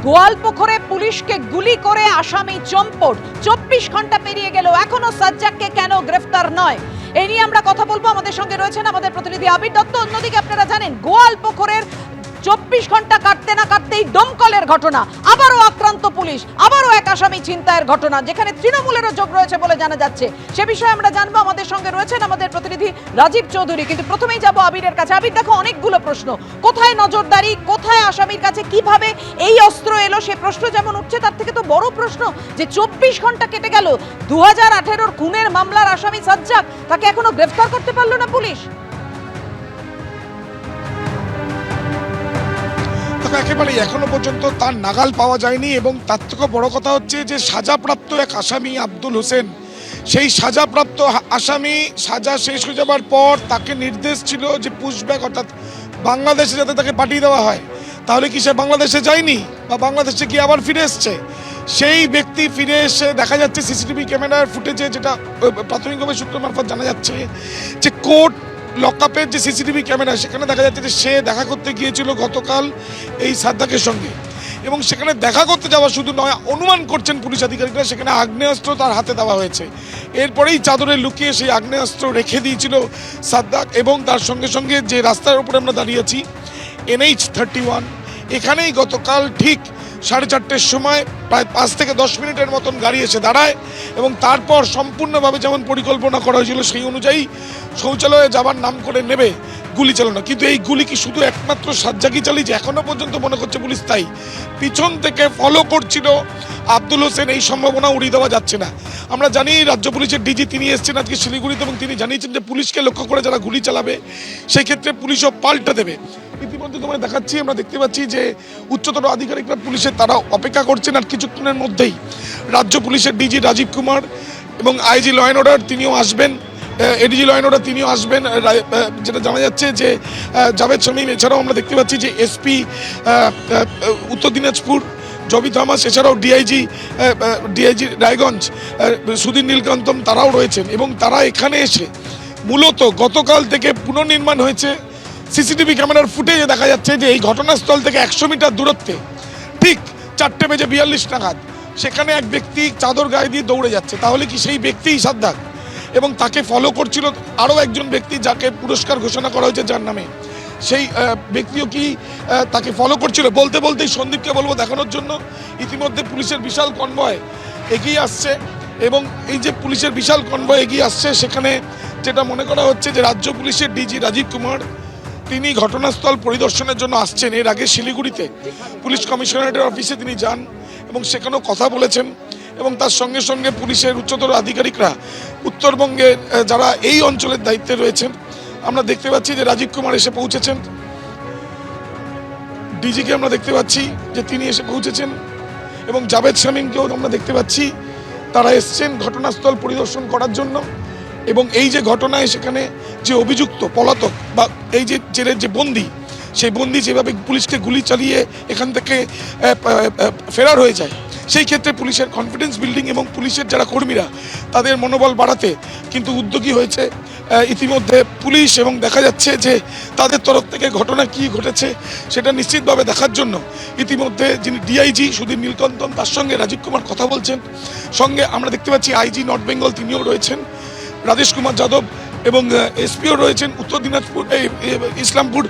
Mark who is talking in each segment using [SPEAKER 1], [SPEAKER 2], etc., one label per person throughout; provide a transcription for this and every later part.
[SPEAKER 1] গোয়ালপুকুরে পুলিশকে গুলি করে আসামি চম্পট। 24 ঘন্টা পেরিয়ে গেল, এখনো সাজ্জাককে কেন গ্রেফতার নয়? এই নিয়ে আমরা কথা বলবো। আমাদের সঙ্গে রয়েছেন আমাদের প্রতিনিধি আবির দত্ত। অন্যদিকে আপনারা জানেন, গোয়ালপুকুরের 24 ঘন্টা কাটতে না কাটতেই দমকলের ঘটনা, আবারও আক্রান্ত পুলিশ, আবারও এক আসামি ছিনতাইয়ের ঘটনা, যেখানে তৃণমূলেরও যোগ রয়েছে বলে জানা যাচ্ছে। সে বিষয়ে আমরা জানবো। আমাদের সঙ্গে রয়েছেন আমাদের প্রতিনিধি রাজীব চৌধুরী। কিন্তু প্রথমেই যাব আবিরের কাছে। আবির, দেখো অনেকগুলো প্রশ্ন, কোথায় নজরদারি, কোথায় আসামির কাছে কিভাবে এই অস্ত্র এলো, সে প্রশ্ন যেমন উঠছে, তার থেকে তো বড় প্রশ্ন যে 24 ঘন্টা কেটে গেল, 2018 খুনের মামলার আসামি সাজ্জাক, তাকে এখনো গ্রেফতার করতে পারলো না পুলিশ।
[SPEAKER 2] একেবারে এখনো পর্যন্ত তার নাগাল পাওয়া যায়নি। এবং তার থেকে বড় কথা হচ্ছে যে সাজাপ্রাপ্ত এক আসামি আব্দুল হোসেন, সেই সাজাপ্রাপ্ত আসামি সাজা শেষ হয়ে যাবার পর তাকে নির্দেশ ছিল যে পুশব্যাক অর্থাৎ বাংলাদেশে যাতে তাকে পাঠিয়ে দেওয়া হয়। তাহলে কি সে বাংলাদেশে যায়নি বা বাংলাদেশে কি আবার ফিরে এসছে? সেই ব্যক্তি ফিরে এসে দেখা যাচ্ছে সিসিটিভি ক্যামেরার ফুটেজে, যেটা প্রাথমিকভাবে সূত্র মারফত জানা যাচ্ছে যে কোর্ট লকআপের যে সিসিটিভি ক্যামেরা, সেখানে দেখা যাচ্ছে যে সে দেখা করতে গিয়েছিল গতকাল এই সাজ্জাকের সঙ্গে। এবং সেখানে দেখা করতে যাওয়া শুধু নয়, অনুমান করছেন পুলিশ আধিকারিকরা সেখানে আগ্নেয়াস্ত্র তার হাতে দেওয়া হয়েছে। এরপরেই চাদরে লুকিয়ে সেই আগ্নেয়াস্ত্র রেখে দিয়েছিল সাজ্জাক। এবং তার সঙ্গে সঙ্গে যে রাস্তার উপরে আমরা দাঁড়িয়ে আছি, NH 31, এখানেই গতকাল ঠিক 4:30 সময় প্রায় 5 থেকে 10 মিনিটের মতন গাড়ি এসে দাঁড়ায়। এবং তারপর সম্পূর্ণভাবে যেমন পরিকল্পনা করা হয়েছিল সেই অনুযায়ী শৌচালয়ে যাবার নাম করে নেবে গুলি চালানো। কিন্তু এই গুলি কি শুধু একমাত্র সাজ্জাকই চালিয়েছে? এখনো পর্যন্ত মনে করছে পুলিশ তাই। পিছন থেকে ফলো করছিল আব্দুল হোসেন, এই সম্ভাবনা উড়িয়ে দেওয়া যাচ্ছে না। আমরা জানি রাজ্য পুলিশের ডিজি তিনি এসেছেন আজকে শিলিগুড়িতে, এবং তিনি জানিয়েছেন যে পুলিশকে লক্ষ্য করে যারা গুলি চালাবে সেই ক্ষেত্রে পুলিশও পাল্টা দেবে। ইতিমধ্যে তোমায় দেখাচ্ছি, আমরা দেখতে পাচ্ছি যে উচ্চতর আধিকারিকরা পুলিশের তারা অপেক্ষা করছেন। আর কিছুক্ষণের মধ্যেই রাজ্য পুলিশের ডিজি রাজীব কুমার এবং IG ল অ্যান্ড অর্ডার তিনিও আসবেন, ADG ল অ্যান্ড অর্ডার তিনিও আসবেন। যেটা জানা যাচ্ছে যে জাভেদ শামীম, এছাড়াও আমরা দেখতে পাচ্ছি যে SP উত্তর দিনাজপুর জবি থমাস, এছাড়াও ডিআইজি রায়গঞ্জ সুধীর নীলকান্তম, তারাও রয়েছেন। এবং তারা এখানে এসে মূলত গতকাল থেকে পুনর্নির্মাণ হয়েছে সিসিটিভি ক্যামেরার ফুটেজে দেখা যাচ্ছে যে এই ঘটনাস্থল থেকে 100 মিটার দূরত্বে ঠিক 4:42 নাগাদ সেখানে এক ব্যক্তি চাদর গায়ে দিয়ে দৌড়ে যাচ্ছে। তাহলে কি সেই ব্যক্তিই সাজ্জাক? এবং তাকে ফলো করছিল আরও একজন ব্যক্তি যাকে পুরস্কার ঘোষণা করা হয়েছে যার নামে, সেই ব্যক্তিও কি তাকে ফলো করছিল? বলতে বলতেই সন্দীপকে বলবো দেখানোর জন্য, ইতিমধ্যে পুলিশের বিশাল কনভয় এগিয়ে আসছে। এবং এই যে পুলিশের বিশাল কনভয় এগিয়ে আসছে, সেখানে যেটা মনে করা হচ্ছে যে রাজ্য পুলিশের ডিজি রাজীব কুমার তিনি ঘটনাস্থল পরিদর্শনের জন্য আসছেন। এর আগে শিলিগুড়িতে পুলিশ কমিশনারেটের অফিসে তিনি যান এবং সেখানেও কথা বলেছেন। এবং তার সঙ্গে সঙ্গে পুলিশের উচ্চতর আধিকারিকরা উত্তরবঙ্গের যারা এই অঞ্চলের দায়িত্বে রয়েছেন, আমরা দেখতে পাচ্ছি যে রাজীব কুমার এসে পৌঁছেছেন, ডিজিকে আমরা দেখতে পাচ্ছি যে তিনি এসে পৌঁছেছেন। এবং জাভেদ শামীমকেও আমরা দেখতে পাচ্ছি, তারা এসছেন ঘটনাস্থল পরিদর্শন করার জন্য। এবং এই যে ঘটনায় সেখানে যে অভিযুক্ত পলাতক বা এই যে জেলের যে বন্দি, সেই বন্দি যেভাবে পুলিশকে গুলি চালিয়ে এখান থেকে ফেরার হয়ে যায়, সেই ক্ষেত্রে পুলিশের কনফিডেন্স বিল্ডিং এবং পুলিশের যারা কর্মীরা তাদের মনোবল বাড়াতে কিন্তু উদ্যোগী হয়েছে ইতিমধ্যে পুলিশ। এবং দেখা যাচ্ছে যে তাদের তরফ থেকে ঘটনা কি ঘটেছে সেটা নিশ্চিতভাবে দেখার জন্য ইতিমধ্যে যিনি ডিআইজি সুধীর নীলকান্তন, তার সঙ্গে রাজীব কুমার কথা বলছেন। সঙ্গে আমরা দেখতে পাচ্ছি IG নর্থ বেঙ্গল তিনিও রয়েছেন, রাজেশ কুমার যাদব, এবং SPও রয়েছেন উত্তর দিনাজপুর ইসলামপুর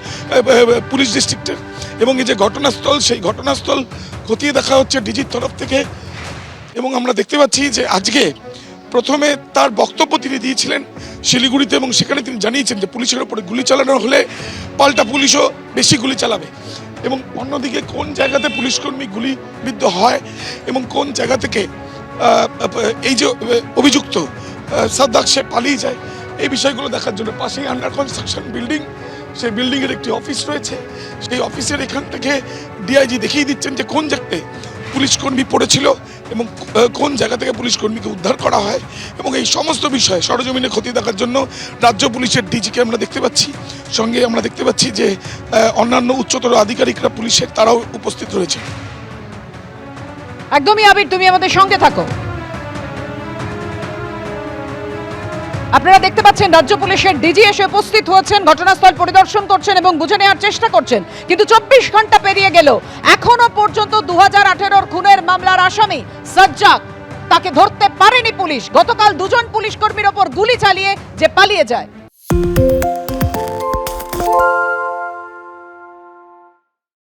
[SPEAKER 2] পুলিশ ডিস্ট্রিক্টের। এবং এই যে ঘটনাস্থল, সেই ঘটনাস্থল খতিয়ে দেখা হচ্ছে ডিজির তরফ থেকে। এবং আমরা দেখতে পাচ্ছি যে আজকে প্রথমে তার বক্তব্য তিনি দিয়েছিলেন শিলিগুড়িতে, এবং সেখানে তিনি জানিয়েছেন যে পুলিশের ওপরে গুলি চালানো হলে পাল্টা পুলিশও বেশি গুলি চালাবে। এবং অন্যদিকে কোন জায়গাতে পুলিশকর্মী গুলিবিদ্ধ হয় এবং কোন জায়গা থেকে এই যে অভিযুক্ত সাজ্জাক সে পালিয়ে যায়, এই বিষয়গুলো দেখার জন্য পাশেই আন্ডার কনস্ট্রাকশন বিল্ডিং, সেই বিল্ডিংয়ের একটি অফিস রয়েছে। সেই অফিসের এখান থেকে ডিআইজি দেখিয়ে দিচ্ছেন যে কোন জায়গায় পুলিশকর্মী পড়েছিল এবং কোন জায়গা থেকে পুলিশকর্মীকে উদ্ধার করা হয়। এবং এই সমস্ত বিষয়ে সরজমিনে খতিয়ে দেখার জন্য রাজ্য পুলিশের ডিজিকে আমরা দেখতে পাচ্ছি, সঙ্গে আমরা দেখতে পাচ্ছি যে অন্যান্য উচ্চতর আধিকারিকরা পুলিশের তারাও উপস্থিত রয়েছে।
[SPEAKER 1] একদমই আবির, তুমি আমাদের সঙ্গে থাকো। আপনারা দেখতে পাচ্ছেন রাজ্য পুলিশের ডিজি এসে উপস্থিত হয়েছেন, ঘটনাস্থল পরিদর্শন করছেন এবং বুঝে নেওয়ার চেষ্টা করছেন, কিন্তু 24 ঘন্টা পেরিয়ে গেল এখনো পর্যন্ত 2018 খুনের মামলার আসামি সাজ্জাক তাকে ধরতে পারেনি পুলিশ। গতকাল দুজন পুলিশ কর্মীর ওপর গুলি চালিয়ে যে পালিয়ে যায়।